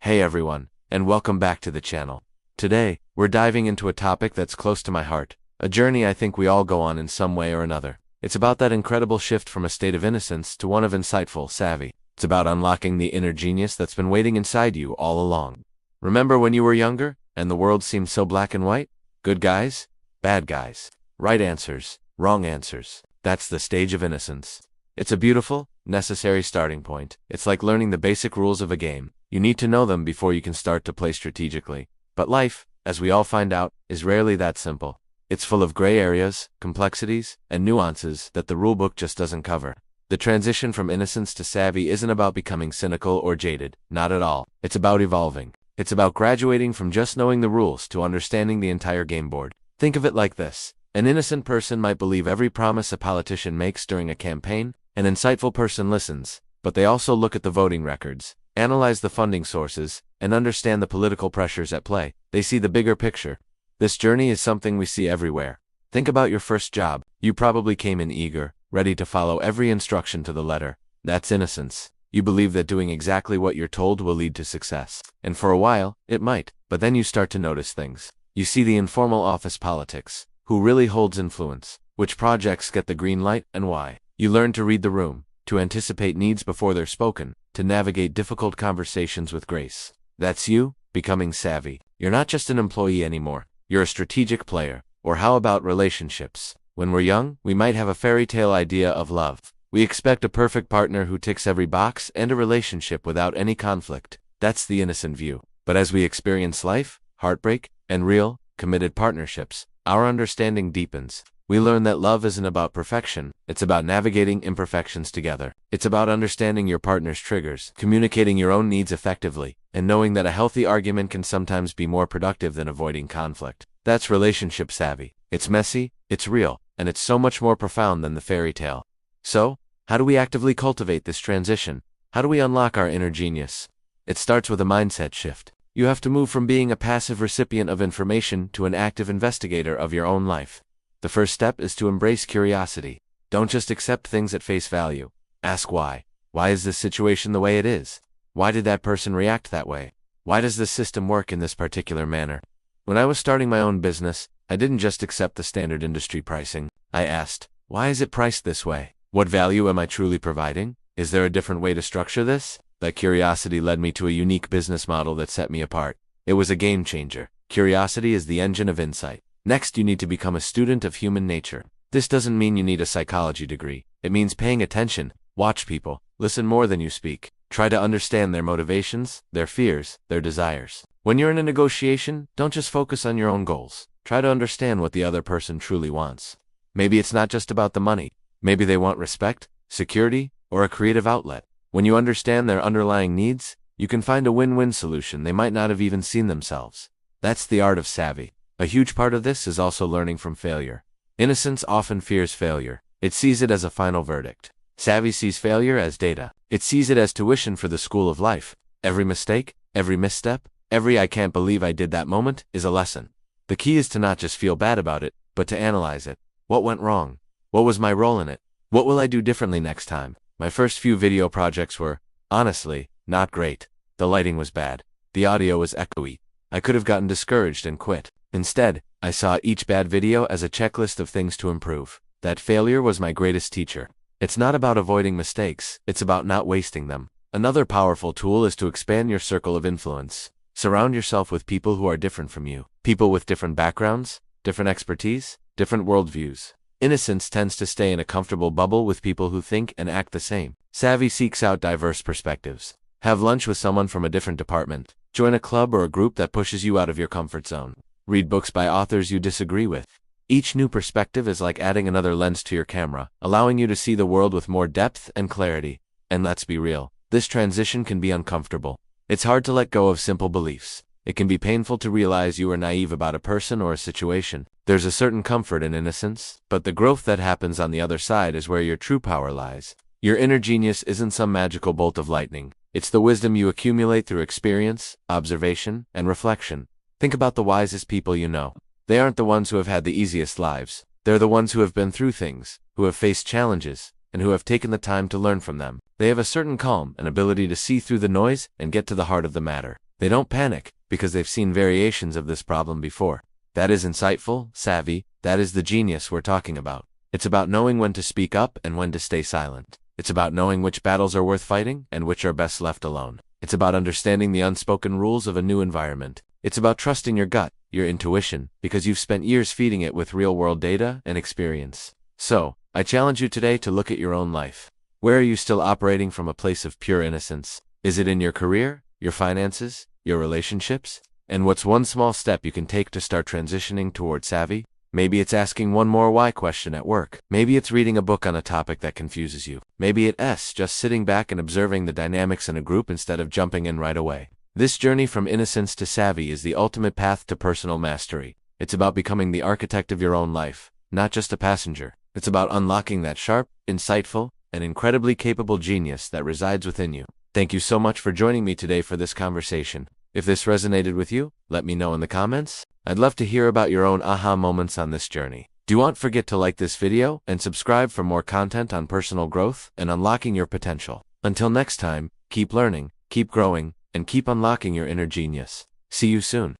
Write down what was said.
Hey everyone, and welcome back to the channel. Today, we're diving into a topic that's close to my heart, a journey I think we all go on in some way or another. It's about that incredible shift from a state of innocence to one of insightful savvy. It's about unlocking the inner genius that's been waiting inside you all along. Remember when you were younger, and the world seemed so black and white? Good guys, bad guys, right answers, wrong answers. That's the stage of innocence. It's a beautiful, necessary starting point. It's like learning the basic rules of a game. You need to know them before you can start to play strategically. But life, as we all find out, is rarely that simple. It's full of gray areas, complexities, and nuances that the rulebook just doesn't cover. The transition from innocence to savvy isn't about becoming cynical or jaded, not at all. It's about evolving. It's about graduating from just knowing the rules to understanding the entire game board. Think of it like this. An innocent person might believe every promise a politician makes during a campaign. An insightful person listens, but they also look at the voting records, analyze the funding sources, and understand the political pressures at play. They see the bigger picture. This journey is something we see everywhere. Think about your first job. You probably came in eager, ready to follow every instruction to the letter. That's innocence. You believe that doing exactly what you're told will lead to success. And for a while, it might. But then you start to notice things. You see the informal office politics. Who really holds influence? Which projects get the green light and why? You learn to read the room, to anticipate needs before they're spoken, to navigate difficult conversations with grace. That's you, becoming savvy. You're not just an employee anymore. You're a strategic player. Or how about relationships? When we're young, we might have a fairy tale idea of love. We expect a perfect partner who ticks every box and a relationship without any conflict. That's the innocent view. But as we experience life, heartbreak, and real, committed partnerships, our understanding deepens. We learn that love isn't about perfection, it's about navigating imperfections together. It's about understanding your partner's triggers, communicating your own needs effectively, and knowing that a healthy argument can sometimes be more productive than avoiding conflict. That's relationship savvy. It's messy, it's real, and it's so much more profound than the fairy tale. So, how do we actively cultivate this transition? How do we unlock our inner genius? It starts with a mindset shift. You have to move from being a passive recipient of information to an active investigator of your own life. The first step is to embrace curiosity. Don't just accept things at face value. Ask why. Why is this situation the way it is? Why did that person react that way? Why does this system work in this particular manner? When I was starting my own business, I didn't just accept the standard industry pricing. I asked, why is it priced this way? What value am I truly providing? Is there a different way to structure this? That curiosity led me to a unique business model that set me apart. It was a game changer. Curiosity is the engine of insight. Next, you need to become a student of human nature. This doesn't mean you need a psychology degree. It means paying attention, watch people, listen more than you speak. Try to understand their motivations, their fears, their desires. When you're in a negotiation, don't just focus on your own goals. Try to understand what the other person truly wants. Maybe it's not just about the money. Maybe they want respect, security, or a creative outlet. When you understand their underlying needs, you can find a win-win solution they might not have even seen themselves. That's the art of savvy. A huge part of this is also learning from failure. Innocence often fears failure. It sees it as a final verdict. Savvy sees failure as data. It sees it as tuition for the school of life. Every mistake, every misstep, every "I can't believe I did that" moment is a lesson. The key is to not just feel bad about it, but to analyze it. What went wrong? What was my role in it? What will I do differently next time? My first few video projects were, honestly, not great. The lighting was bad. The audio was echoey. I could have gotten discouraged and quit. Instead, I saw each bad video as a checklist of things to improve. That failure was my greatest teacher. It's not about avoiding mistakes, it's about not wasting them. Another powerful tool is to expand your circle of influence. Surround yourself with people who are different from you. People with different backgrounds, different expertise, different worldviews. Innocence tends to stay in a comfortable bubble with people who think and act the same. Savvy seeks out diverse perspectives. Have lunch with someone from a different department. Join a club or a group that pushes you out of your comfort zone. Read books by authors you disagree with. Each new perspective is like adding another lens to your camera, allowing you to see the world with more depth and clarity. And let's be real, this transition can be uncomfortable. It's hard to let go of simple beliefs. It can be painful to realize you are naive about a person or a situation. There's a certain comfort in innocence, but the growth that happens on the other side is where your true power lies. Your inner genius isn't some magical bolt of lightning. It's the wisdom you accumulate through experience, observation, and reflection. Think about the wisest people you know. They aren't the ones who have had the easiest lives. They're the ones who have been through things, who have faced challenges, and who have taken the time to learn from them. They have a certain calm and ability to see through the noise and get to the heart of the matter. They don't panic, because they've seen variations of this problem before. That is insightful, savvy, that is the genius we're talking about. It's about knowing when to speak up and when to stay silent. It's about knowing which battles are worth fighting and which are best left alone. It's about understanding the unspoken rules of a new environment. It's about trusting your gut, your intuition, because you've spent years feeding it with real-world data and experience. So, I challenge you today to look at your own life. Where are you still operating from a place of pure innocence? Is it in your career, your finances, your relationships? And what's one small step you can take to start transitioning toward savvy? Maybe it's asking one more why question at work. Maybe it's reading a book on a topic that confuses you. Maybe it's just sitting back and observing the dynamics in a group instead of jumping in right away. This journey from innocence to savvy is the ultimate path to personal mastery. It's about becoming the architect of your own life, not just a passenger. It's about unlocking that sharp, insightful, and incredibly capable genius that resides within you. Thank you so much for joining me today for this conversation. If this resonated with you, let me know in the comments. I'd love to hear about your own aha moments on this journey. Don't forget to like this video and subscribe for more content on personal growth and unlocking your potential. Until next time, keep learning, keep growing, and keep unlocking your inner genius. See you soon.